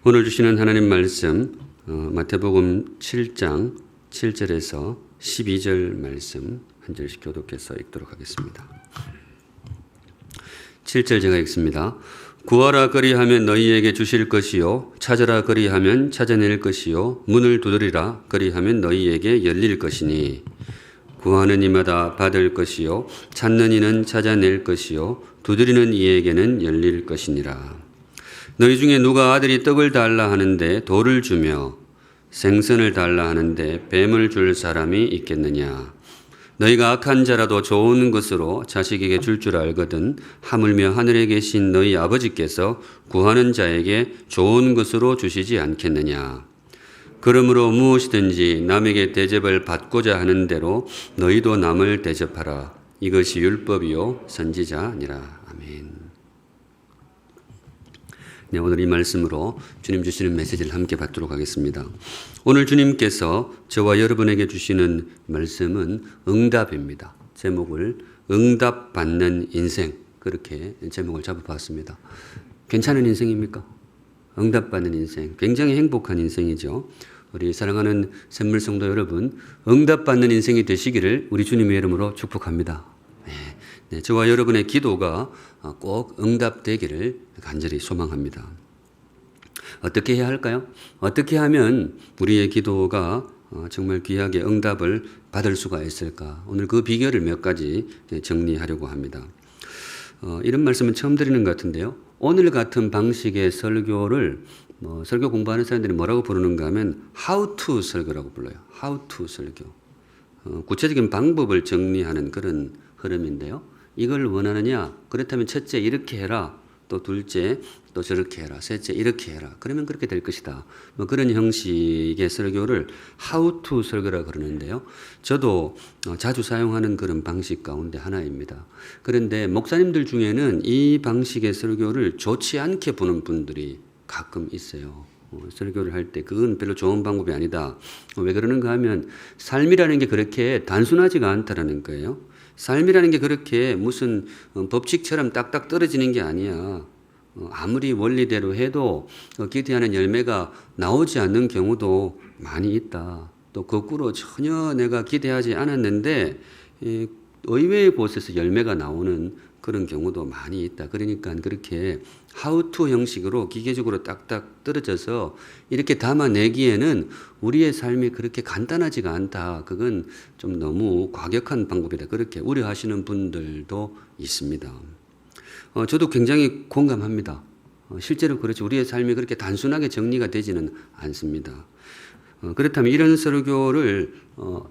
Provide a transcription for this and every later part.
오늘 주시는 하나님 말씀 마태복음 7장 7절에서 12절 말씀 한 절씩 교독해서 읽도록 하겠습니다. 7절 제가 읽습니다. 구하라 그리하면 너희에게 주실 것이요 찾으라 그리하면 찾아낼 것이요 문을 두드리라 그리하면 너희에게 열릴 것이니 구하는 이마다 받을 것이요 찾는 이는 찾아낼 것이요 두드리는 이에게는 열릴 것이니라. 너희 중에 누가 아들이 떡을 달라 하는데 돌을 주며 생선을 달라 하는데 뱀을 줄 사람이 있겠느냐. 너희가 악한 자라도 좋은 것으로 자식에게 줄 줄 알거든 하물며 하늘에 계신 너희 아버지께서 구하는 자에게 좋은 것으로 주시지 않겠느냐. 그러므로 무엇이든지 남에게 대접을 받고자 하는 대로 너희도 남을 대접하라. 이것이 율법이요 선지자니라. 아멘. 네, 오늘 이 말씀으로 주님 주시는 메시지를 함께 받도록 하겠습니다. 오늘 주님께서 저와 여러분에게 주시는 말씀은 응답입니다. 제목을 응답받는 인생, 그렇게 제목을 잡아봤습니다. 괜찮은 인생입니까? 응답받는 인생, 굉장히 행복한 인생이죠. 우리 사랑하는 샘물성도 여러분, 응답받는 인생이 되시기를 우리 주님의 이름으로 축복합니다. 네, 저와 여러분의 기도가 꼭 응답되기를 간절히 소망합니다. 어떻게 해야 할까요? 어떻게 하면 우리의 기도가 정말 귀하게 응답을 받을 수가 있을까? 오늘 그 비결을 몇 가지 정리하려고 합니다. 이런 말씀은 처음 드리는 것 같은데요. 오늘 같은 방식의 설교를 설교 공부하는 사람들이 뭐라고 부르는가 하면 How to 설교라고 불러요. How to 설교. 구체적인 방법을 정리하는 그런 흐름인데요. 이걸 원하느냐? 그렇다면 첫째 이렇게 해라. 또 둘째 또 저렇게 해라. 셋째 이렇게 해라. 그러면 그렇게 될 것이다. 그런 형식의 설교를 How to 설교라고 그러는데요. 저도 자주 사용하는 그런 방식 가운데 하나입니다. 그런데 목사님들 중에는 이 방식의 설교를 좋지 않게 보는 분들이 가끔 있어요. 설교를 할 때 그건 별로 좋은 방법이 아니다. 왜 그러는가 하면 삶이라는 게 그렇게 단순하지가 않다라는 거예요. 삶이라는 게 그렇게 무슨 법칙처럼 딱딱 떨어지는 게 아니야. 아무리 원리대로 해도 기대하는 열매가 나오지 않는 경우도 많이 있다. 또 거꾸로 전혀 내가 기대하지 않았는데 의외의 곳에서 열매가 나오는 그런 경우도 많이 있다. 그러니까 그렇게 how to 형식으로 기계적으로 딱딱 떨어져서 이렇게 담아내기에는 우리의 삶이 그렇게 간단하지가 않다. 그건 좀 너무 과격한 방법이다. 그렇게 우려하시는 분들도 있습니다. 저도 굉장히 공감합니다. 실제로 그렇지 우리의 삶이 그렇게 단순하게 정리가 되지는 않습니다. 그렇다면 이런 설교를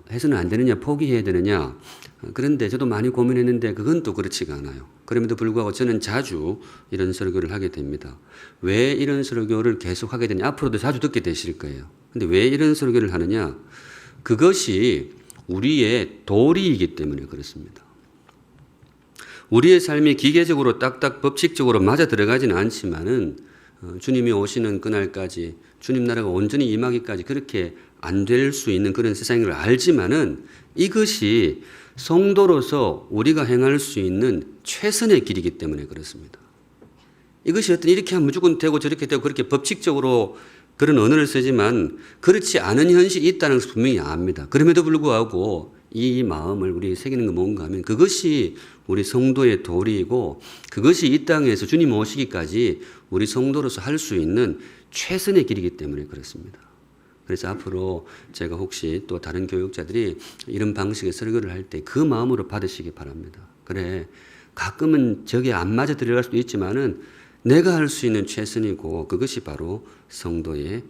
해서는 안 되느냐, 포기해야 되느냐. 그런데 저도 많이 고민했는데 그건 또 그렇지가 않아요. 그럼에도 불구하고 저는 자주 이런 설교를 하게 됩니다. 왜 이런 설교를 계속 하게 되냐. 앞으로도 자주 듣게 되실 거예요. 근데 왜 이런 설교를 하느냐. 그것이 우리의 도리이기 때문에 그렇습니다. 우리의 삶이 기계적으로 딱딱 법칙적으로 맞아 들어가지는 않지만은 주님이 오시는 그날까지 주님 나라가 온전히 임하기까지 그렇게 안 될 수 있는 그런 세상인 걸 알지만은 이것이 성도로서 우리가 행할 수 있는 최선의 길이기 때문에 그렇습니다. 이것이 어떤 이렇게 하면 무조건 되고 저렇게 되고 그렇게 법칙적으로 그런 언어를 쓰지만 그렇지 않은 현실이 있다는 것을 분명히 압니다. 그럼에도 불구하고 이 마음을 우리 새기는 건 뭔가 하면 그것이 우리 성도의 도리이고 그것이 이 땅에서 주님 오시기까지 우리 성도로서 할 수 있는 최선의 길이기 때문에 그렇습니다. 그래서 앞으로 제가 혹시 또 다른 교육자들이 이런 방식의 설교를 할 때 그 마음으로 받으시기 바랍니다. 그래, 가끔은 저게 안 맞아 들어갈 수도 있지만은 내가 할 수 있는 최선이고 그것이 바로 성도의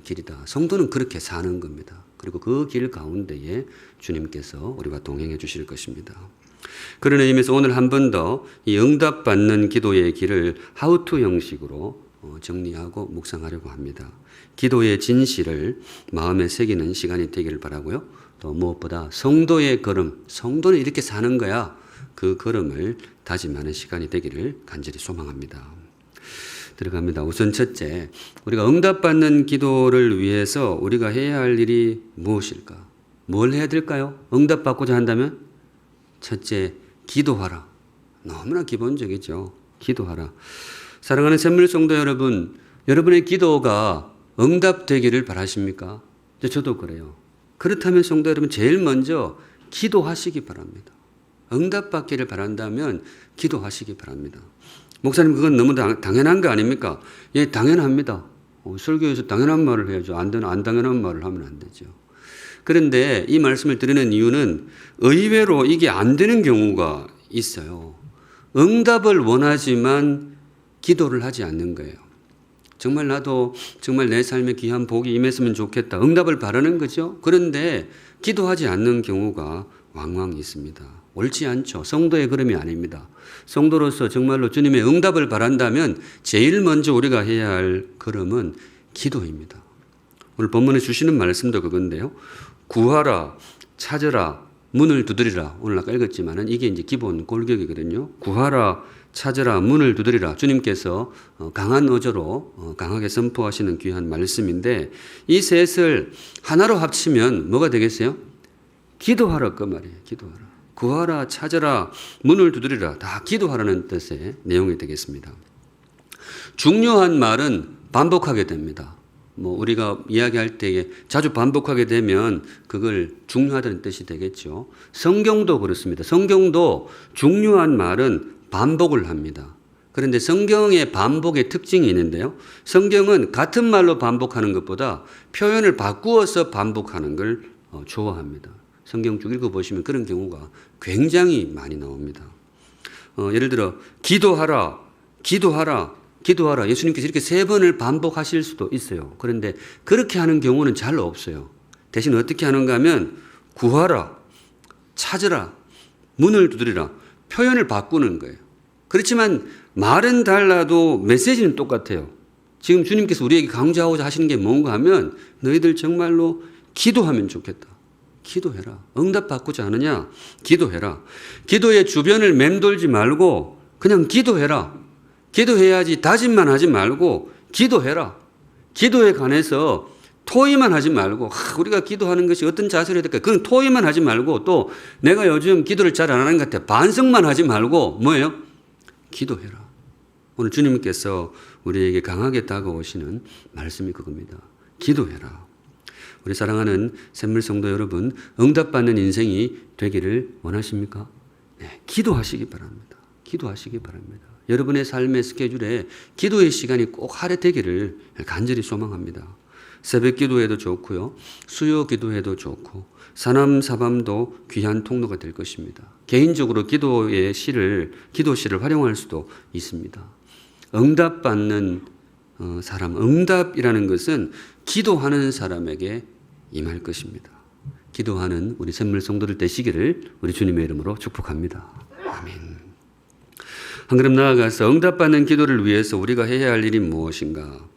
길이다. 성도는 그렇게 사는 겁니다. 그리고 그 길 가운데에 주님께서 우리와 동행해 주실 것입니다. 그런 의미에서 오늘 한 번 더 이 응답받는 기도의 길을 how to 형식으로 정리하고 묵상하려고 합니다. 기도의 진실을 마음에 새기는 시간이 되기를 바라고요. 또 무엇보다 성도의 걸음, 성도는 이렇게 사는 거야. 그 걸음을 다짐하는 시간이 되기를 간절히 소망합니다. 들어갑니다. 우선 첫째, 우리가 응답받는 기도를 위해서 우리가 해야 할 일이 무엇일까? 뭘 해야 될까요? 응답받고자 한다면? 첫째, 기도하라. 너무나 기본적이죠. 기도하라. 사랑하는 샘물성도 여러분, 여러분의 기도가 응답되기를 바라십니까? 저도 그래요. 그렇다면 성도 여러분 제일 먼저 기도하시기 바랍니다. 응답받기를 바란다면 기도하시기 바랍니다. 목사님 그건 너무 당연한 거 아닙니까? 예, 당연합니다. 설교에서 당연한 말을 해야죠. 안 당연한 말을 하면 안 되죠. 그런데 이 말씀을 드리는 이유는 의외로 이게 안 되는 경우가 있어요. 응답을 원하지만 기도를 하지 않는 거예요. 정말 나도 정말 내 삶에 귀한 복이 임했으면 좋겠다. 응답을 바라는 거죠. 그런데 기도하지 않는 경우가 왕왕 있습니다. 옳지 않죠. 성도의 걸음이 아닙니다. 성도로서 정말로 주님의 응답을 바란다면 제일 먼저 우리가 해야 할 걸음은 기도입니다. 오늘 본문에 주시는 말씀도 그건데요. 구하라, 찾으라, 문을 두드리라. 오늘 아까 읽었지만은 이게 이제 기본 골격이거든요. 구하라, 찾으라, 문을 두드리라. 주님께서 강한 어조로 강하게 선포하시는 귀한 말씀인데 이 셋을 하나로 합치면 뭐가 되겠어요? 기도하라 그 말이에요. 기도하라. 구하라, 찾으라, 문을 두드리라. 다 기도하라는 뜻의 내용이 되겠습니다. 중요한 말은 반복하게 됩니다. 우리가 이야기할 때에 자주 반복하게 되면 그걸 중요하다는 뜻이 되겠죠. 성경도 그렇습니다. 성경도 중요한 말은 반복을 합니다. 그런데 성경의 반복의 특징이 있는데요. 성경은 같은 말로 반복하는 것보다 표현을 바꾸어서 반복하는 걸 좋아합니다. 성경 쭉 읽어보시면 그런 경우가 굉장히 많이 나옵니다. 예를 들어 기도하라, 기도하라, 기도하라. 예수님께서 이렇게 3번을 반복하실 수도 있어요. 그런데 그렇게 하는 경우는 잘 없어요. 대신 어떻게 하는가 하면 구하라, 찾으라, 문을 두드리라. 표현을 바꾸는 거예요. 그렇지만 말은 달라도 메시지는 똑같아요. 지금 주님께서 우리에게 강조하고자 하시는 게 뭔가 하면 너희들 정말로 기도하면 좋겠다. 기도해라. 응답받고자 하느냐? 기도해라. 기도의 주변을 맴돌지 말고 그냥 기도해라. 기도해야지 다짐만 하지 말고 기도해라. 기도에 관해서 토의만 하지 말고 우리가 기도하는 것이 어떤 자세로 해야 될까? 그건 토의만 하지 말고 또 내가 요즘 기도를 잘 안 하는 것 같아. 반성만 하지 말고 뭐예요? 기도해라. 오늘 주님께서 우리에게 강하게 다가오시는 말씀이 그겁니다. 기도해라. 우리 사랑하는 샘물 성도 여러분, 응답받는 인생이 되기를 원하십니까? 네, 기도하시기 바랍니다. 기도하시기 바랍니다. 여러분의 삶의 스케줄에 기도의 시간이 꼭 할애되기를 간절히 소망합니다. 새벽 기도해도 좋고요. 수요 기도해도 좋고 사남사밤도 귀한 통로가 될 것입니다. 개인적으로 기도 시를 활용할 수도 있습니다. 응답받는 사람, 응답이라는 것은 기도하는 사람에게 임할 것입니다. 기도하는 우리 샘물 성도들 되시기를 우리 주님의 이름으로 축복합니다. 아멘. 한 걸음 나아가서 응답받는 기도를 위해서 우리가 해야 할 일이 무엇인가?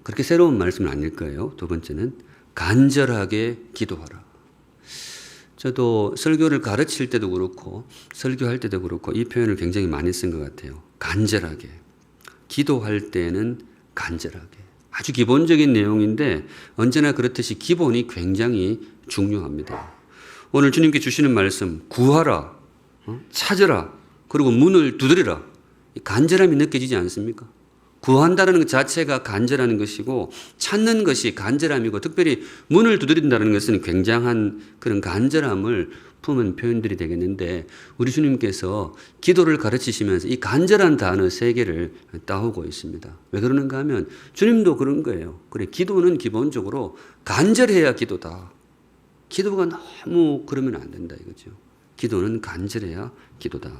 그렇게 새로운 말씀은 아닐 거예요. 두 번째는 간절하게 기도하라. 저도 설교를 가르칠 때도 그렇고 설교할 때도 그렇고 이 표현을 굉장히 많이 쓴 것 같아요. 간절하게. 기도할 때는 간절하게. 아주 기본적인 내용인데 언제나 그렇듯이 기본이 굉장히 중요합니다. 오늘 주님께 주시는 말씀 구하라, 찾으라, 그리고 문을 두드리라. 간절함이 느껴지지 않습니까? 구한다는 것 자체가 간절하는 것이고 찾는 것이 간절함이고 특별히 문을 두드린다는 것은 굉장한 그런 간절함을 품은 표현들이 되겠는데 우리 주님께서 기도를 가르치시면서 이 간절한 단어 3개를 따오고 있습니다. 왜 그러는가 하면 주님도 그런 거예요. 그래, 기도는 기본적으로 간절해야 기도다. 기도가 너무 그러면 안 된다 이거죠. 기도는 간절해야 기도다.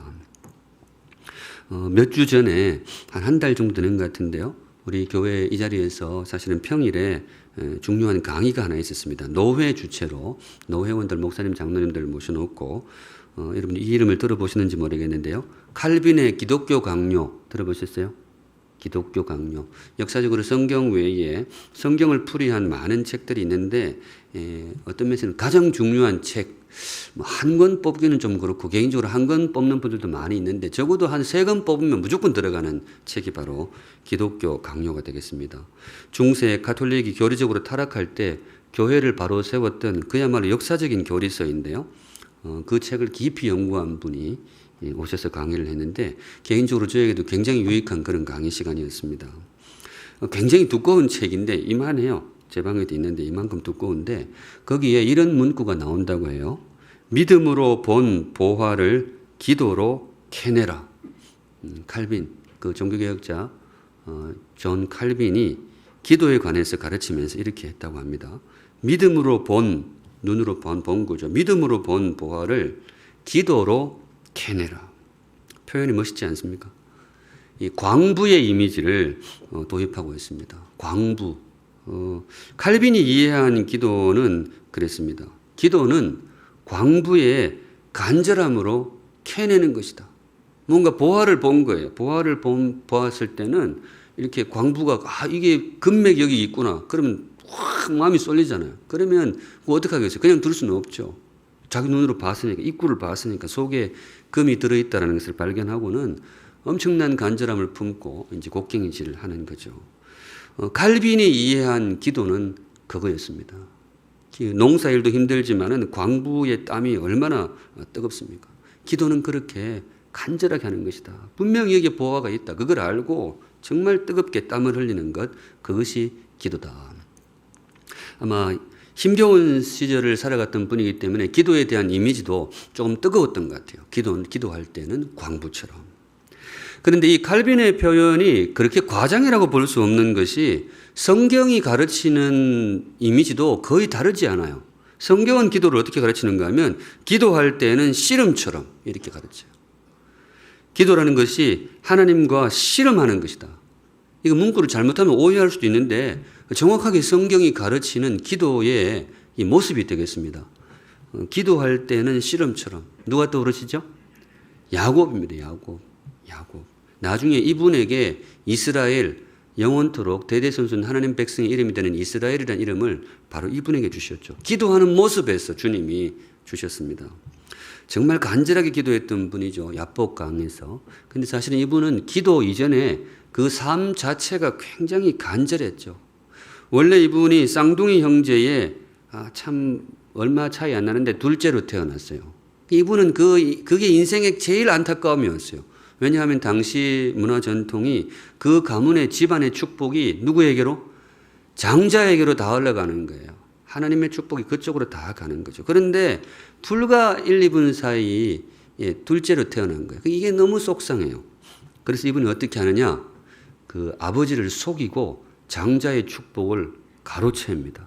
몇 주 전에 한 달 정도 되는 것 같은데요. 우리 교회 이 자리에서 사실은 평일에 중요한 강의가 하나 있었습니다. 노회 주체로 노회원들, 목사님, 장로님들 모셔놓고 여러분 이 이름을 들어보시는지 모르겠는데요. 칼빈의 기독교 강요 들어보셨어요? 기독교 강요. 역사적으로 성경 외에 성경을 풀이한 많은 책들이 있는데 어떤 면에서는 가장 중요한 책, 한 권 뽑기는 좀 그렇고 개인적으로 한 권 뽑는 분들도 많이 있는데 적어도 한 3권 뽑으면 무조건 들어가는 책이 바로 기독교 강요가 되겠습니다. 중세 가톨릭이 교리적으로 타락할 때 교회를 바로 세웠던 그야말로 역사적인 교리서인데요. 그 책을 깊이 연구한 분이 오셔서 강의를 했는데 개인적으로 저에게도 굉장히 유익한 그런 강의 시간이었습니다. 굉장히 두꺼운 책인데 이만해요. 제 방에도 있는데 이만큼 두꺼운데 거기에 이런 문구가 나온다고 해요. 믿음으로 본 보화를 기도로 캐내라. 칼빈, 그 종교개혁자 존 칼빈이 기도에 관해서 가르치면서 이렇게 했다고 합니다. 믿음으로 본, 눈으로 본 거죠. 믿음으로 본 보화를 기도로 캐내라. 표현이 멋있지 않습니까? 이 광부의 이미지를 도입하고 있습니다. 광부. 칼빈이 이해한 기도는 그랬습니다. 기도는 광부의 간절함으로 캐내는 것이다. 뭔가 보화를 본 거예요. 보화를 보았을 때는 이렇게 광부가 이게 금맥이 여기 있구나. 그러면 확 마음이 쏠리잖아요. 그러면 어떻게 하겠어요? 그냥 둘 수는 없죠. 자기 눈으로 봤으니까, 입구를 봤으니까 속에 금이 들어있다는 것을 발견하고는 엄청난 간절함을 품고 이제 곡괭이질을 하는 거죠. 칼빈이 이해한 기도는 그거였습니다. 농사일도 힘들지만은 광부의 땀이 얼마나 뜨겁습니까? 기도는 그렇게 간절하게 하는 것이다. 분명히 여기에 보화가 있다. 그걸 알고 정말 뜨겁게 땀을 흘리는 것, 그것이 기도다. 아마 힘겨운 시절을 살아갔던 분이기 때문에 기도에 대한 이미지도 조금 뜨거웠던 것 같아요. 기도할 때는 광부처럼. 그런데 이 칼빈의 표현이 그렇게 과장이라고 볼 수 없는 것이 성경이 가르치는 이미지도 거의 다르지 않아요. 성경은 기도를 어떻게 가르치는가 하면 기도할 때는 씨름처럼 이렇게 가르쳐요. 기도라는 것이 하나님과 씨름하는 것이다. 이거 문구를 잘못하면 오해할 수도 있는데 정확하게 성경이 가르치는 기도의 이 모습이 되겠습니다. 기도할 때는 씨름처럼. 누가 떠오르시죠? 야곱입니다. 야곱. 나중에 이분에게 이스라엘, 영원토록 대대손손 하나님 백성의 이름이 되는 이스라엘이라는 이름을 바로 이분에게 주셨죠. 기도하는 모습에서 주님이 주셨습니다. 정말 간절하게 기도했던 분이죠. 야복강에서. 근데 사실은 이분은 기도 이전에 그 삶 자체가 굉장히 간절했죠. 원래 이분이 쌍둥이 형제의 참 얼마 차이 안 나는데 둘째로 태어났어요. 이분은 그게 인생의 제일 안타까움이었어요. 왜냐하면 당시 문화 전통이 그 가문의 집안의 축복이 누구에게로? 장자에게로 다 흘러가는 거예요. 하나님의 축복이 그쪽으로 다 가는 거죠. 그런데 불과 1, 2분 사이 둘째로 태어난 거예요. 이게 너무 속상해요. 그래서 이분이 어떻게 하느냐? 그 아버지를 속이고 장자의 축복을 가로채입니다.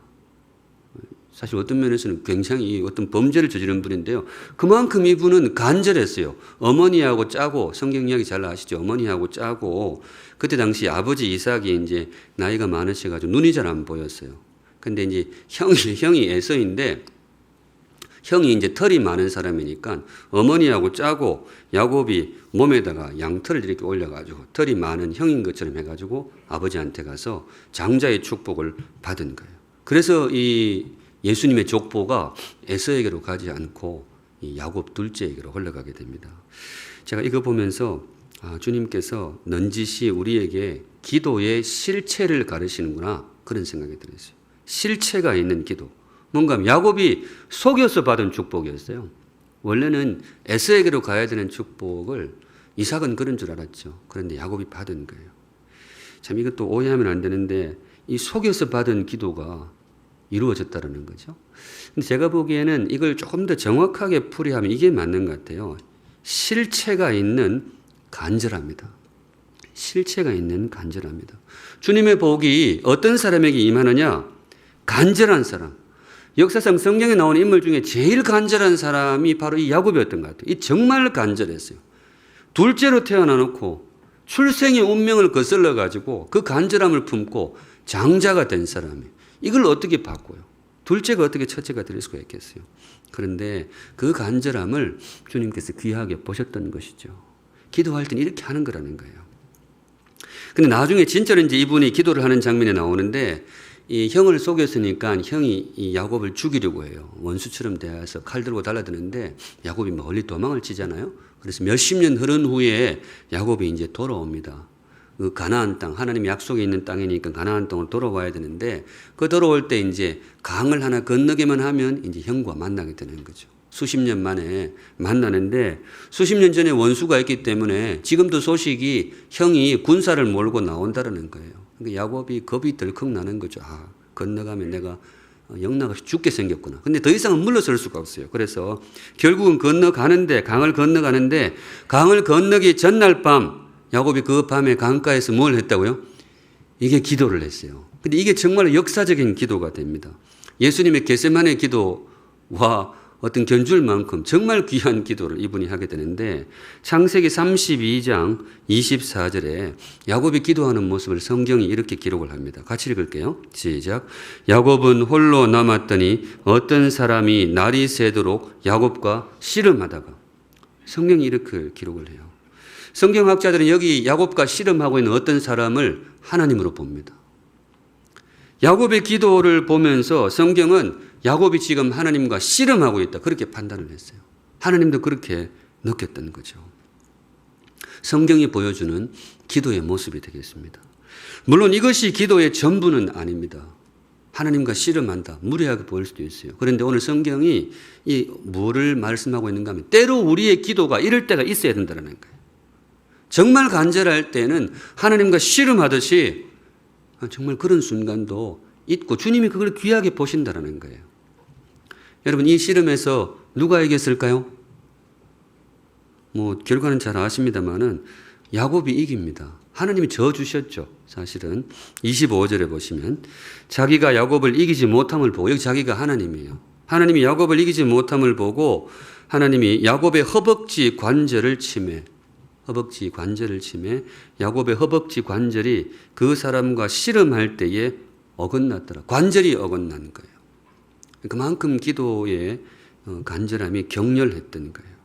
사실 어떤 면에서는 굉장히 어떤 범죄를 저지른 분인데요. 그만큼 이분은 간절했어요. 어머니하고 짜고, 성경 이야기 잘 아시죠? 어머니하고 짜고, 그때 당시 아버지 이삭이 이제 나이가 많으셔가지고 눈이 잘 안 보였어요. 근데 이제 형이 에서인데, 형이 이제 털이 많은 사람이니까 어머니하고 짜고, 야곱이 몸에다가 양털을 이렇게 올려가지고 털이 많은 형인 것처럼 해가지고 아버지한테 가서 장자의 축복을 받은 거예요. 그래서 이 예수님의 족보가 에서에게로 가지 않고 이 야곱 둘째에게로 흘러가게 됩니다. 제가 이거 보면서 주님께서 넌지시 우리에게 기도의 실체를 가르치는구나 그런 생각이 들었어요. 실체가 있는 기도. 뭔가 야곱이 속여서 받은 축복이었어요. 원래는 에서에게로 가야 되는 축복을 이삭은 그런 줄 알았죠. 그런데 야곱이 받은 거예요. 참 이것도 오해하면 안 되는데 이 속여서 받은 기도가 이루어졌다는 거죠. 근데 제가 보기에는 이걸 조금 더 정확하게 풀이하면 이게 맞는 것 같아요. 실체가 있는 간절합니다. 실체가 있는 간절합니다. 주님의 복이 어떤 사람에게 임하느냐? 간절한 사람. 역사상 성경에 나오는 인물 중에 제일 간절한 사람이 바로 이 야곱이었던 것 같아요. 이 정말 간절했어요. 둘째로 태어나놓고 출생의 운명을 거슬러 가지고 그 간절함을 품고 장자가 된 사람이에요. 이걸 어떻게 바꿔요? 둘째가 어떻게 첫째가 될 수가 있겠어요? 그런데 그 간절함을 주님께서 귀하게 보셨던 것이죠. 기도할 때는 이렇게 하는 거라는 거예요. 근데 나중에 진짜로 이제 이분이 기도를 하는 장면에 나오는데 이 형을 속였으니까 형이 이 야곱을 죽이려고 해요. 원수처럼 대해서 칼 들고 달라드는데 야곱이 멀리 도망을 치잖아요. 그래서 몇십 년 흐른 후에 야곱이 이제 돌아옵니다. 그 가나안 땅, 하나님의 약속이 있는 땅이니까 가나안 땅으로 돌아와야 되는데 그 돌아올 때 이제 강을 하나 건너기만 하면 이제 형과 만나게 되는 거죠. 수십 년 만에 만나는데 수십 년 전에 원수가 있기 때문에 지금도 소식이 형이 군사를 몰고 나온다는 거예요. 그러니까 야곱이 겁이 덜컥 나는 거죠. 아, 건너가면 내가 영락없이 죽게 생겼구나. 근데 더 이상은 물러설 수가 없어요. 그래서 결국은 강을 건너가는데 강을 건너기 전날 밤 야곱이 그 밤에 강가에서 뭘 했다고요? 이게 기도를 했어요. 근데 이게 정말 역사적인 기도가 됩니다. 예수님의 겟세마네 기도와 어떤 견줄만큼 정말 귀한 기도를 이분이 하게 되는데 창세기 32장 24절에 야곱이 기도하는 모습을 성경이 이렇게 기록을 합니다. 같이 읽을게요. 시작. 야곱은 홀로 남았더니 어떤 사람이 날이 새도록 야곱과 씨름하다가. 성경이 이렇게 기록을 해요. 성경학자들은 여기 야곱과 씨름하고 있는 어떤 사람을 하나님으로 봅니다. 야곱의 기도를 보면서 성경은 야곱이 지금 하나님과 씨름하고 있다. 그렇게 판단을 했어요. 하나님도 그렇게 느꼈던 거죠. 성경이 보여주는 기도의 모습이 되겠습니다. 물론 이것이 기도의 전부는 아닙니다. 하나님과 씨름한다. 무례하게 보일 수도 있어요. 그런데 오늘 성경이 뭐를 말씀하고 있는가 하면 때로 우리의 기도가 이럴 때가 있어야 된다는 거예요. 정말 간절할 때는 하나님과 씨름하듯이 정말 그런 순간도 있고 주님이 그걸 귀하게 보신다는 거예요. 여러분 이 씨름에서 누가 이겼을까요? 결과는 잘 아십니다만은 야곱이 이깁니다. 하나님이 져주셨죠. 사실은 25절에 보시면 자기가 야곱을 이기지 못함을 보고 여기 자기가 하나님이에요. 하나님이 야곱을 이기지 못함을 보고 하나님이 야곱의 허벅지 관절을 침해 야곱의 허벅지 관절이 그 사람과 씨름할 때에 어긋났더라. 관절이 어긋난 거예요. 그만큼 기도의 간절함이 격렬했던 거예요.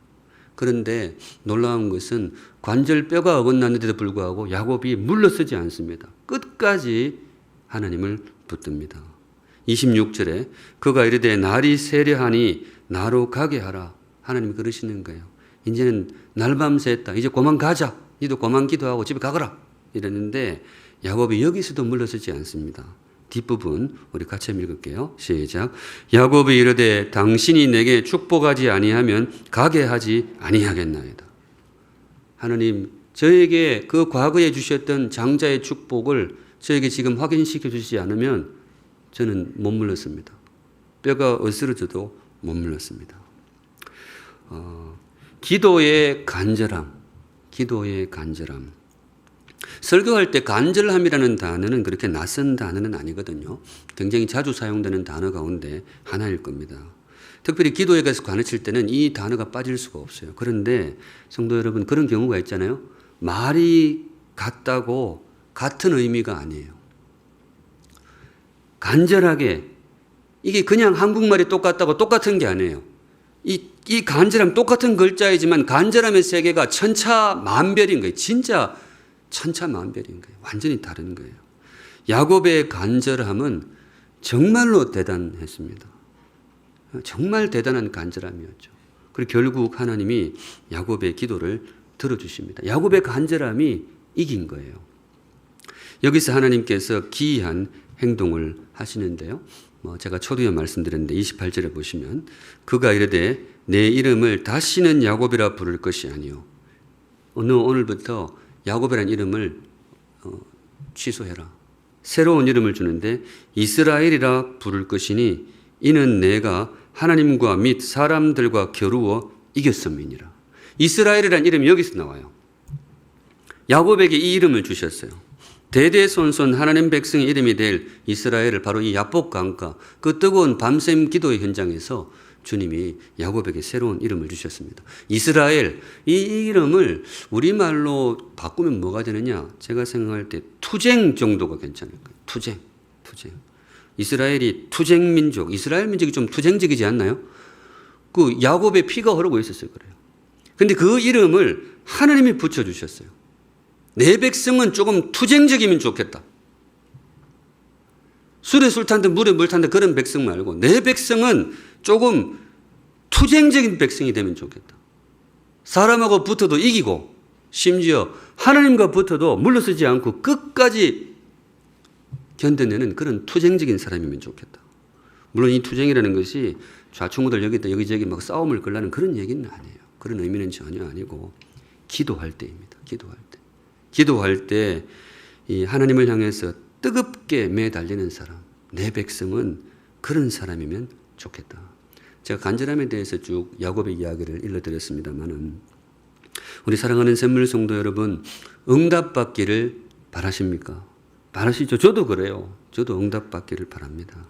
그런데 놀라운 것은 관절뼈가 어긋났는데도 불구하고 야곱이 물러서지 않습니다. 끝까지 하나님을 붙듭니다. 26절에 그가 이르되 날이 세려하니 나로 가게 하라. 하나님이 그러시는 거예요. 이제는 날밤새 했다. 이제 그만 가자. 니도 그만 기도하고 집에 가거라. 이랬는데 야곱이 여기서도 물러서지 않습니다. 뒷부분 우리 같이 읽을게요. 시작. 야곱이 이르되 당신이 내게 축복하지 아니하면 가게 하지 아니하겠나이다. 하나님 저에게 그 과거에 주셨던 장자의 축복을 저에게 지금 확인시켜 주시지 않으면 저는 못 물렀습니다. 뼈가 으스러져도 못 물렀습니다. 기도의 간절함. 설교할 때 간절함이라는 단어는 그렇게 낯선 단어는 아니거든요. 굉장히 자주 사용되는 단어 가운데 하나일 겁니다. 특별히 기도에 가서 가르칠 때는 이 단어가 빠질 수가 없어요. 그런데 성도 여러분 그런 경우가 있잖아요. 말이 같다고 같은 의미가 아니에요. 간절하게 이게 그냥 한국말이 똑같다고 똑같은 게 아니에요. 이 간절함 똑같은 글자이지만 간절함의 세계가 천차만별인 거예요. 진짜 천차만별인 거예요. 완전히 다른 거예요. 야곱의 간절함은 정말로 대단했습니다. 정말 대단한 간절함이었죠. 그리고 결국 하나님이 야곱의 기도를 들어주십니다. 야곱의 간절함이 이긴 거예요. 여기서 하나님께서 기이한 행동을 하시는데요. 제가 초두에 말씀드렸는데 28절에 보시면 그가 이르되 내 이름을 다시는 야곱이라 부를 것이 아니요. 오늘부터 야곱이라는 이름을 취소해라. 새로운 이름을 주는데 이스라엘이라 부를 것이니 이는 내가 하나님과 및 사람들과 겨루어 이겼음이니라. 이스라엘이라는 이름이 여기서 나와요. 야곱에게 이 이름을 주셨어요. 대대손손 하나님 백성의 이름이 될 이스라엘을 바로 이 야복 강가 그 뜨거운 밤샘 기도의 현장에서 주님이 야곱에게 새로운 이름을 주셨습니다. 이스라엘 이 이름을 우리말로 바꾸면 뭐가 되느냐? 제가 생각할 때 투쟁 정도가 괜찮을 거예요. 투쟁. 이스라엘이 투쟁 민족. 이스라엘 민족이 좀 투쟁적이지 않나요? 그 야곱의 피가 흐르고 있었어요. 그래요. 근데 그 이름을 하나님이 붙여주셨어요. 내 백성은 조금 투쟁적이면 좋겠다. 술에 술 탄다 물에 물 탄다 그런 백성 말고 내 백성은 조금 투쟁적인 백성이 되면 좋겠다. 사람하고 붙어도 이기고 심지어 하나님과 붙어도 물러서지 않고 끝까지 견뎌내는 그런 투쟁적인 사람이면 좋겠다. 물론 이 투쟁이라는 것이 좌충우돌 여기저기 막 싸움을 걸라는 그런 얘기는 아니에요. 그런 의미는 전혀 아니고 기도할 때입니다. 기도할 때 이 하나님을 향해서 뜨겁게 매달리는 사람, 내 백성은 그런 사람이면 좋겠다. 제가 간절함에 대해서 쭉 야곱의 이야기를 일러드렸습니다만은 우리 사랑하는 샘물 성도 여러분, 응답받기를 바라십니까? 바라시죠. 저도 그래요. 저도 응답받기를 바랍니다.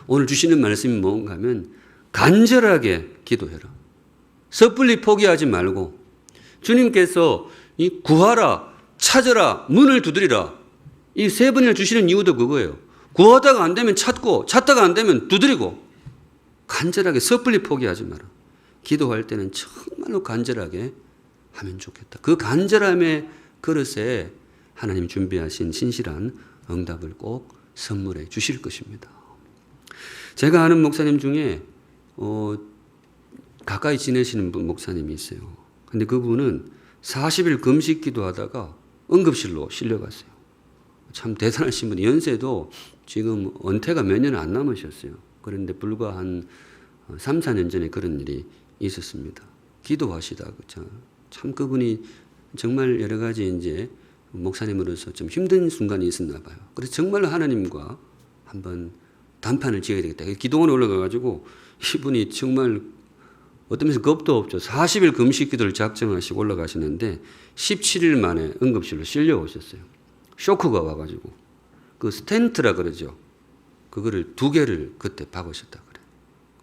오늘 주시는 말씀이 뭔가 하면 간절하게 기도해라. 섣불리 포기하지 말고 주님께서 이 구하라, 찾아라, 문을 두드리라. 이 세 번을 주시는 이유도 그거예요. 구하다가 안 되면 찾고 찾다가 안 되면 두드리고 간절하게 섣불리 포기하지 마라. 기도할 때는 정말로 간절하게 하면 좋겠다. 그 간절함의 그릇에 하나님 준비하신 신실한 응답을 꼭 선물해 주실 것입니다. 제가 아는 목사님 중에 가까이 지내시는 목사님이 있어요. 근데 그분은 40일 금식 기도하다가 응급실로 실려갔어요. 참 대단하신 분이 연세도 지금 은퇴가 몇 년 안 남으셨어요. 그런데 불과 한 3, 4년 전에 그런 일이 있었습니다. 기도하시다가 참 그분이 정말 여러 가지 이제 목사님으로서 좀 힘든 순간이 있었나 봐요. 그래서 정말로 하나님과 한번 단판을 지어야 되겠다. 기도원에 올라가가지고 이분이 정말 어떤 면에서 겁도 없죠. 40일 금식 기도를 작정하시고 올라가시는데 17일 만에 응급실로 실려오셨어요. 쇼크가 와가지고 그 스텐트라 그러죠. 그거를 2개를 그때 박으셨다 그래요.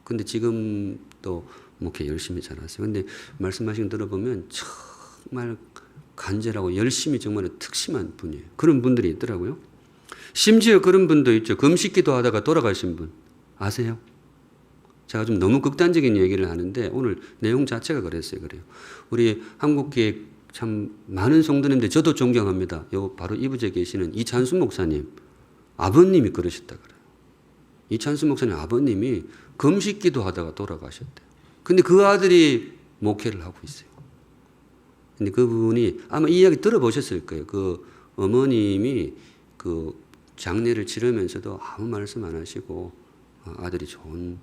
근데 지금 또 목회 열심히 잘하세요. 근데 말씀하신 거 들어보면 정말 간절하고 열심히 정말 특심한 분이에요. 그런 분들이 있더라고요. 심지어 그런 분도 있죠. 금식 기도하다가 돌아가신 분 아세요? 제가 좀 너무 극단적인 얘기를 하는데 오늘 내용 자체가 그랬어요. 그래요. 우리 한국교회 참 많은 성도님들 저도 존경합니다. 요 바로 이부제 계시는 이찬수 목사님 아버님이 그러셨다 그래요. 이찬수 목사님 아버님이 금식 기도하다가 돌아가셨대요. 근데 그 아들이 목회를 하고 있어요. 근데 그분이 아마 이 이야기 들어보셨을 거예요. 그 어머님이 그 장례를 치르면서도 아무 말씀 안 하시고 아들이 좋은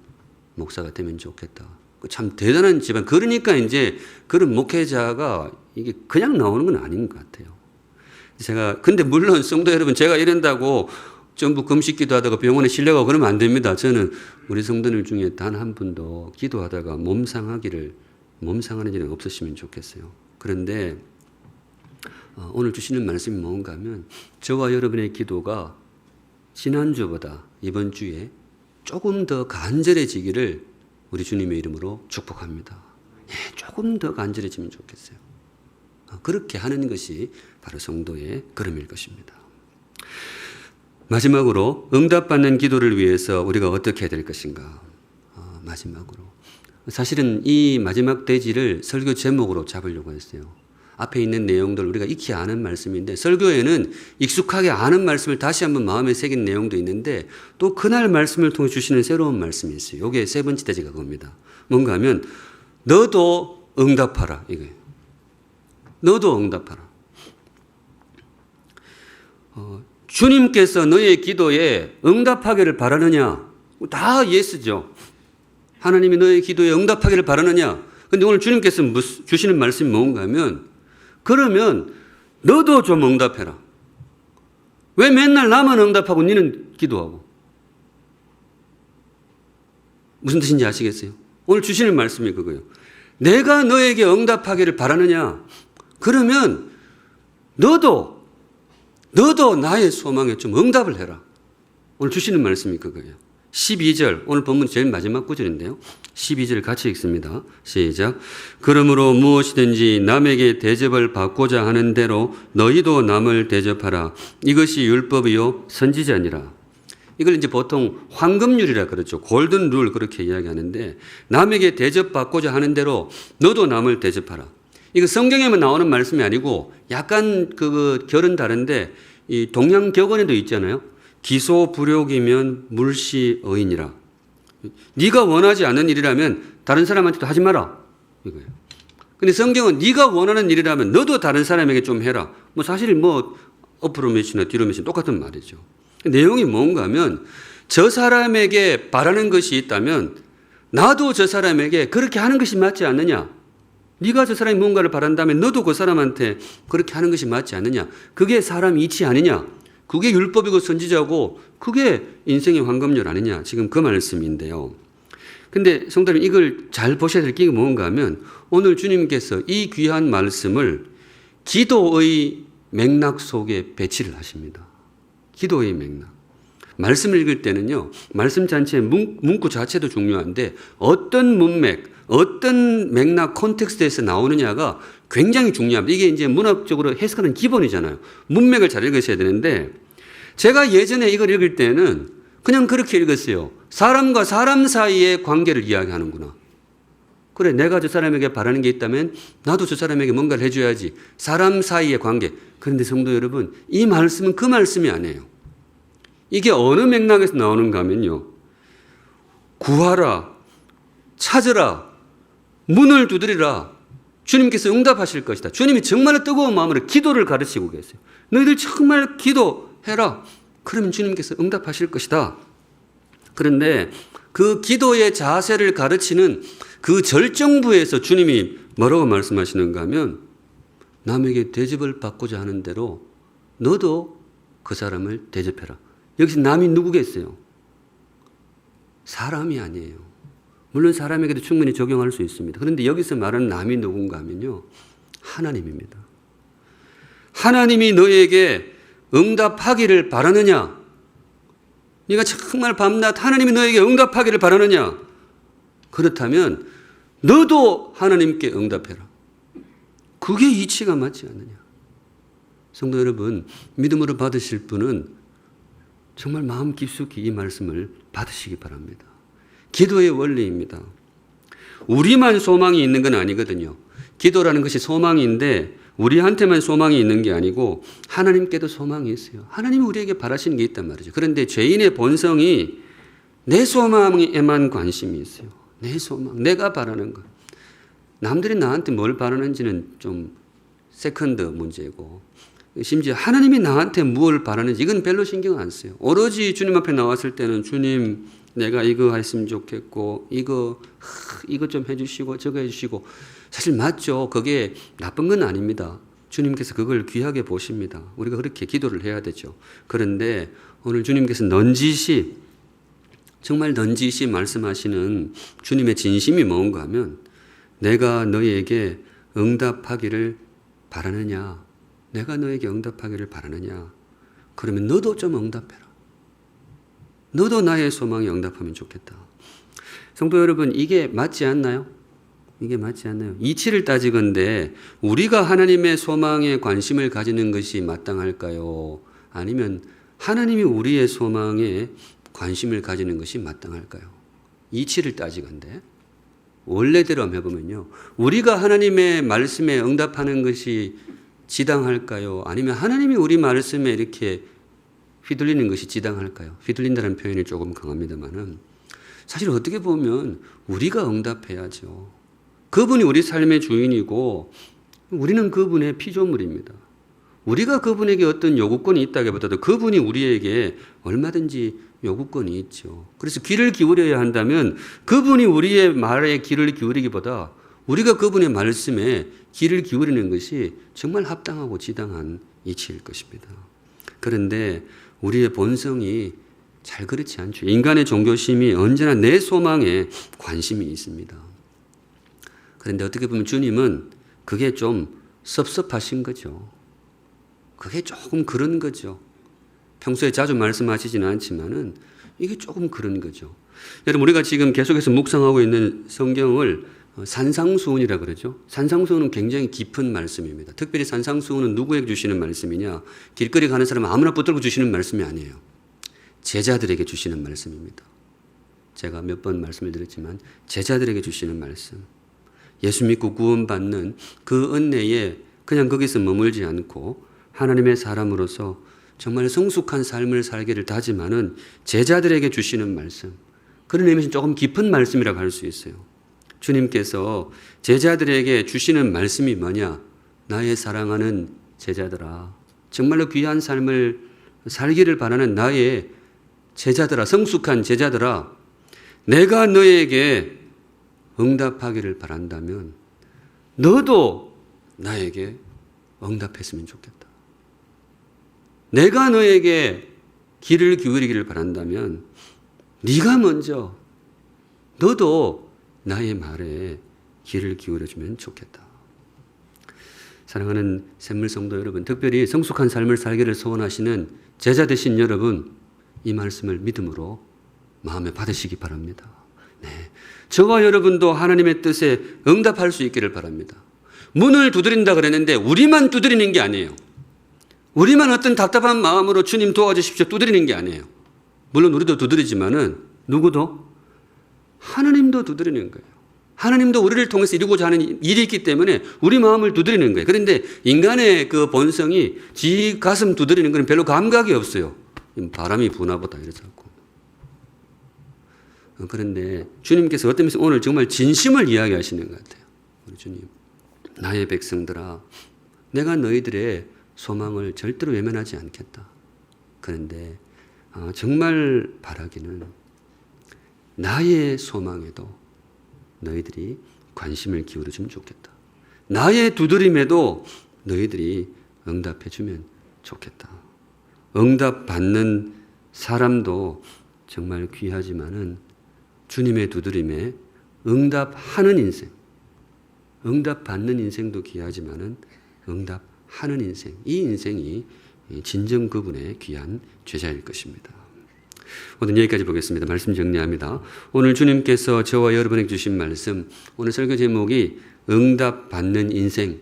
목사가 되면 좋겠다. 참 대단한 집안. 그러니까 이제 그런 목회자가 이게 그냥 나오는 건 아닌 것 같아요. 근데 물론 성도 여러분, 제가 이런다고 전부 금식 기도하다가 병원에 실려가고 그러면 안 됩니다. 저는 우리 성도들 중에 단 한 분도 기도하다가 몸상하는 일은 없으시면 좋겠어요. 그런데 오늘 주시는 말씀이 뭔가 하면 저와 여러분의 기도가 지난주보다 이번 주에 조금 더 간절해지기를 우리 주님의 이름으로 축복합니다. 조금 더 간절해지면 좋겠어요. 그렇게 하는 것이 바로 성도의 걸음일 것입니다. 마지막으로 응답받는 기도를 위해서 우리가 어떻게 해야 될 것인가. 마지막으로 사실은 이 마지막 대지를 설교 제목으로 잡으려고 했어요. 앞에 있는 내용들 우리가 익히 아는 말씀인데 설교에는 익숙하게 아는 말씀을 다시 한번 마음에 새긴 내용도 있는데 또 그날 말씀을 통해 주시는 새로운 말씀이 있어요. 이게 3번째 대지가 그겁니다. 뭔가 하면 너도 응답하라 이거예요. 너도 응답하라. 주님께서 너의 기도에 응답하기를 바라느냐? 다 예스죠. 하나님이 너의 기도에 응답하기를 바라느냐? 근데 오늘 주님께서 주시는 말씀이 뭔가 하면 그러면 너도 좀 응답해라. 왜 맨날 나만 응답하고 니는 기도하고? 무슨 뜻인지 아시겠어요? 오늘 주시는 말씀이 그거예요. 내가 너에게 응답하기를 바라느냐? 그러면 너도 나의 소망에 좀 응답을 해라. 오늘 주시는 말씀이 그거예요. 12절, 오늘 본문 제일 마지막 구절인데요. 12절 같이 읽습니다. 시작. 그러므로 무엇이든지 남에게 대접을 받고자 하는 대로 너희도 남을 대접하라. 이것이 율법이요 선지자니라. 이걸 이제 보통 황금률이라 그러죠. 골든 룰 그렇게 이야기하는데 남에게 대접받고자 하는 대로 너도 남을 대접하라. 이거 성경에만 나오는 말씀이 아니고 약간 그 결은 다른데 이 동양격언에도 있잖아요. 기소불욕이면 물시어인이라. 네가 원하지 않는 일이라면 다른 사람한테도 하지 마라. 이거예요. 근데 성경은 네가 원하는 일이라면 너도 다른 사람에게 좀 해라. 뭐 사실 뭐 앞으로 몇이나 뒤로 몇이 똑같은 말이죠. 내용이 뭔가 하면 저 사람에게 바라는 것이 있다면 나도 저 사람에게 그렇게 하는 것이 맞지 않느냐. 네가 저 사람이 뭔가를 바란다면 너도 그 사람한테 그렇게 하는 것이 맞지 않느냐. 그게 사람 이치 아니냐. 그게 율법이고 선지자고 그게 인생의 황금률 아니냐. 지금 그 말씀인데요. 근데 성도 여러분, 이걸 잘 보셔야 될 게 뭔가 하면 오늘 주님께서 이 귀한 말씀을 기도의 맥락 속에 배치를 하십니다. 기도의 맥락. 말씀을 읽을 때는요, 말씀 자체의 문구 자체도 중요한데 어떤 문맥, 어떤 맥락 콘텍스트에서 나오느냐가 굉장히 중요합니다. 이게 이제 문학적으로 해석하는 기본이잖아요. 문맥을 잘 읽으셔야 되는데 제가 예전에 이걸 읽을 때는 그냥 그렇게 읽었어요. 사람과 사람 사이의 관계를 이야기하는구나. 그래, 내가 저 사람에게 바라는 게 있다면 나도 저 사람에게 뭔가를 해줘야지. 사람 사이의 관계. 그런데 성도 여러분, 이 말씀은 그 말씀이 아니에요. 이게 어느 맥락에서 나오는가 하면요. 구하라, 찾으라, 문을 두드리라. 주님께서 응답하실 것이다. 주님이 정말 뜨거운 마음으로 기도를 가르치고 계세요. 너희들 정말 기도해라. 그러면 주님께서 응답하실 것이다. 그런데 그 기도의 자세를 가르치는 그 절정부에서 주님이 뭐라고 말씀하시는가 하면 남에게 대접을 받고자 하는 대로 너도 그 사람을 대접해라. 여기서 남이 누구겠어요? 사람이 아니에요. 물론 사람에게도 충분히 적용할 수 있습니다. 그런데 여기서 말하는 남이 누군가 하면요. 하나님입니다. 하나님이 너에게 응답하기를 바라느냐? 네가 정말 밤낮 하나님이 너에게 응답하기를 바라느냐? 그렇다면 너도 하나님께 응답해라. 그게 이치가 맞지 않느냐? 성도 여러분, 믿음으로 받으실 분은 정말 마음 깊숙이 이 말씀을 받으시기 바랍니다. 기도의 원리입니다. 우리만 소망이 있는 건 아니거든요. 기도라는 것이 소망인데 우리한테만 소망이 있는 게 아니고 하나님께도 소망이 있어요. 하나님이 우리에게 바라시는 게 있단 말이죠. 그런데 죄인의 본성이 내 소망에만 관심이 있어요. 내 소망, 내가 바라는 것. 남들이 나한테 뭘 바라는지는 좀 세컨드 문제고 심지어 하나님이 나한테 무엇을 바라는지 이건 별로 신경 안 써요. 오로지 주님 앞에 나왔을 때는 주님 내가 이거 했으면 좋겠고 이거 좀 해주시고 저거 해주시고 사실 맞죠. 그게 나쁜 건 아닙니다. 주님께서 그걸 귀하게 보십니다. 우리가 그렇게 기도를 해야 되죠. 그런데 오늘 주님께서 정말 넌지시 말씀하시는 주님의 진심이 뭔가 하면 내가 너희에게 응답하기를 바라느냐? 내가 너에게 응답하기를 바라느냐? 그러면 너도 좀 응답해라. 너도 나의 소망에 응답하면 좋겠다. 성도 여러분, 이게 맞지 않나요? 이게 맞지 않나요? 이치를 따지건대 우리가 하나님의 소망에 관심을 가지는 것이 마땅할까요? 아니면 하나님이 우리의 소망에 관심을 가지는 것이 마땅할까요? 이치를 따지건대 원래대로 한번 해보면요. 우리가 하나님의 말씀에 응답하는 것이 지당할까요? 아니면 하나님이 우리 말씀에 이렇게 휘둘리는 것이 지당할까요? 휘둘린다는 표현이 조금 강합니다만은 사실 어떻게 보면 우리가 응답해야죠. 그분이 우리 삶의 주인이고 우리는 그분의 피조물입니다. 우리가 그분에게 어떤 요구권이 있다기보다도 그분이 우리에게 얼마든지 요구권이 있죠. 그래서 귀를 기울여야 한다면 그분이 우리의 말에 귀를 기울이기보다 우리가 그분의 말씀에 귀를 기울이는 것이 정말 합당하고 지당한 이치일 것입니다. 그런데 우리의 본성이 잘 그렇지 않죠. 인간의 종교심이 언제나 내 소망에 관심이 있습니다. 그런데 어떻게 보면 주님은 그게 좀 섭섭하신 거죠. 그게 조금 그런 거죠. 평소에 자주 말씀하시지는 않지만은 이게 조금 그런 거죠. 여러분, 우리가 지금 계속해서 묵상하고 있는 성경을 산상수훈이라 그러죠. 산상수훈은 굉장히 깊은 말씀입니다. 특별히 산상수훈은 누구에게 주시는 말씀이냐? 길거리 가는 사람 아무나 붙들고 주시는 말씀이 아니에요. 제자들에게 주시는 말씀입니다. 제가 몇 번 말씀을 드렸지만 제자들에게 주시는 말씀. 예수 믿고 구원받는 그 은혜에 그냥 거기서 머물지 않고 하나님의 사람으로서 정말 성숙한 삶을 살기를 다짐하는 제자들에게 주시는 말씀. 그런 의미에서 조금 깊은 말씀이라고 할 수 있어요. 주님께서 제자들에게 주시는 말씀이 뭐냐? 나의 사랑하는 제자들아, 정말로 귀한 삶을 살기를 바라는 나의 제자들아, 성숙한 제자들아, 내가 너에게 응답하기를 바란다면 너도 나에게 응답했으면 좋겠다. 내가 너에게 귀를 기울이기를 바란다면 네가 먼저 너도 나의 말에 귀를 기울여주면 좋겠다. 사랑하는 샘물 성도 여러분, 특별히 성숙한 삶을 살기를 소원하시는 제자 되신 여러분, 이 말씀을 믿음으로 마음에 받으시기 바랍니다. 네, 저와 여러분도 하나님의 뜻에 응답할 수 있기를 바랍니다. 문을 두드린다 그랬는데 우리만 두드리는 게 아니에요. 우리만 어떤 답답한 마음으로 주님 도와주십시오 두드리는 게 아니에요. 물론 우리도 두드리지만은 누구도? 하나님도 두드리는 거예요. 하나님도 우리를 통해서 이루고자 하는 일이 있기 때문에 우리 마음을 두드리는 거예요. 그런데 인간의 그 본성이 지 가슴 두드리는 건 별로 감각이 없어요. 바람이 부나 보다 이러자고. 그런데 주님께서 어떤 면에서 오늘 정말 진심을 이야기하시는 것 같아요. 우리 주님, 나의 백성들아, 내가 너희들의 소망을 절대로 외면하지 않겠다. 그런데 정말 바라기는 나의 소망에도 너희들이 관심을 기울여주면 좋겠다. 나의 두드림에도 너희들이 응답해주면 좋겠다. 응답받는 사람도 정말 귀하지만은 주님의 두드림에 응답하는 인생, 응답받는 인생도 귀하지만은 응답하는 인생, 이 인생이 진정 그분의 귀한 제자일 것입니다. 오늘 여기까지 보겠습니다. 말씀 정리합니다. 오늘 주님께서 저와 여러분에게 주신 말씀, 오늘 설교 제목이 응답받는 인생,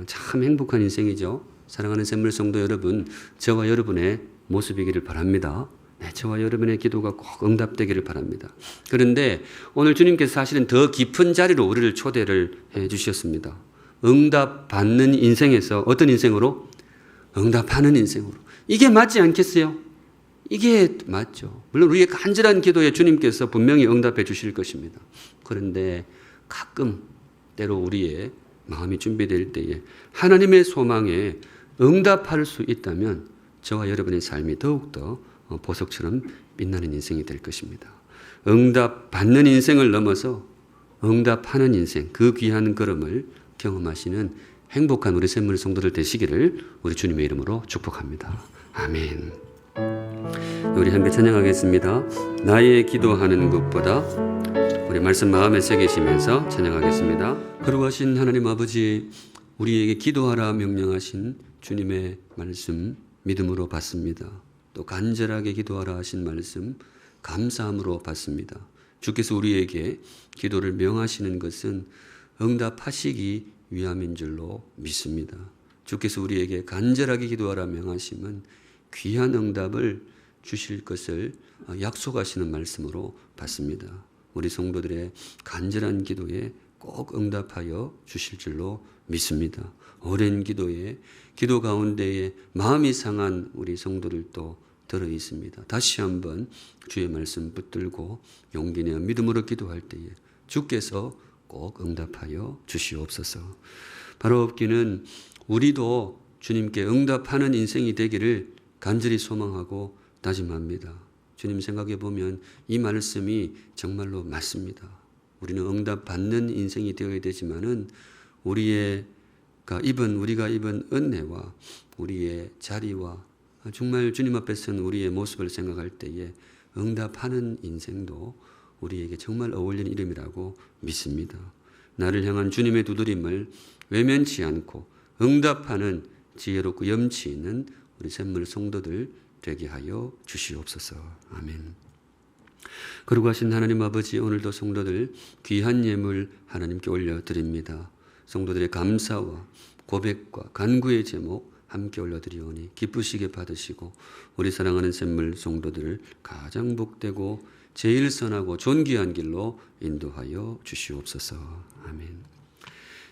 참 행복한 인생이죠. 사랑하는 샘물 성도 여러분, 저와 여러분의 모습이기를 바랍니다. 네, 저와 여러분의 기도가 꼭 응답되기를 바랍니다. 그런데 오늘 주님께서 사실은 더 깊은 자리로 우리를 초대를 해 주셨습니다. 응답받는 인생에서 어떤 인생으로? 응답하는 인생으로. 이게 맞지 않겠어요? 이게 맞죠. 물론 우리의 간절한 기도에 주님께서 분명히 응답해 주실 것입니다. 그런데 가끔 때로 우리의 마음이 준비될 때에 하나님의 소망에 응답할 수 있다면 저와 여러분의 삶이 더욱더 보석처럼 빛나는 인생이 될 것입니다. 응답받는 인생을 넘어서 응답하는 인생, 그 귀한 걸음을 경험하시는 행복한 우리 샘물 성도들 되시기를 우리 주님의 이름으로 축복합니다. 아멘. 우리 함께 찬양하겠습니다. 나의 기도하는 것보다. 우리 말씀 마음에 새기시면서 찬양하겠습니다. 거룩하신 하나님 아버지, 우리에게 기도하라 명령하신 주님의 말씀 믿음으로 받습니다. 또 간절하게 기도하라 하신 말씀 감사함으로 받습니다. 주께서 우리에게 기도를 명하시는 것은 응답하시기 위함인 줄로 믿습니다. 주께서 우리에게 간절하게 기도하라 명하심은 귀한 응답을 주실 것을 약속하시는 말씀으로 받습니다. 우리 성도들의 간절한 기도에 꼭 응답하여 주실 줄로 믿습니다. 오랜 기도에 기도 가운데에 마음이 상한 우리 성도들도 들어 있습니다. 다시 한번 주의 말씀 붙들고 용기 내어 믿음으로 기도할 때에 주께서 꼭 응답하여 주시옵소서. 바로 없기는 우리도 주님께 응답하는 인생이 되기를 간절히 소망하고 다짐합니다. 주님 생각해 보면 이 말씀이 정말로 맞습니다. 우리는 응답받는 인생이 되어야 되지만은 우리가 입은 은혜와 우리의 자리와 정말 주님 앞에서는 우리의 모습을 생각할 때에 응답하는 인생도 우리에게 정말 어울리는 이름이라고 믿습니다. 나를 향한 주님의 두드림을 외면치 않고 응답하는 지혜롭고 염치 있는 우리 샘물 성도들 되게 하여 주시옵소서. 아멘. 거룩하신 하나님 아버지, 오늘도 성도들 귀한 예물 하나님께 올려드립니다. 성도들의 감사와 고백과 간구의 제목 함께 올려드리오니 기쁘시게 받으시고 우리 사랑하는 샘물 성도들을 가장 복되고 제일 선하고 존귀한 길로 인도하여 주시옵소서. 아멘.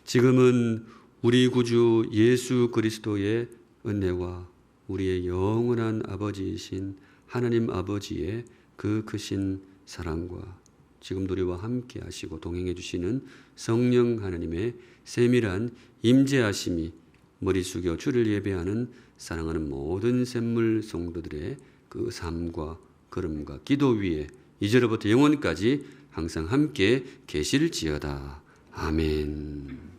지금은 우리 구주 예수 그리스도의 은혜와 우리의 영원한 아버지이신 하나님 아버지의 그 크신 사랑과 지금도 우리와 함께 하시고 동행해 주시는 성령 하나님의 세밀한 임재하심이 머리 숙여 주를 예배하는 사랑하는 모든 샘물 성도들의 그 삶과 걸음과 기도 위에 이제로부터 영원까지 항상 함께 계실지어다. 아멘.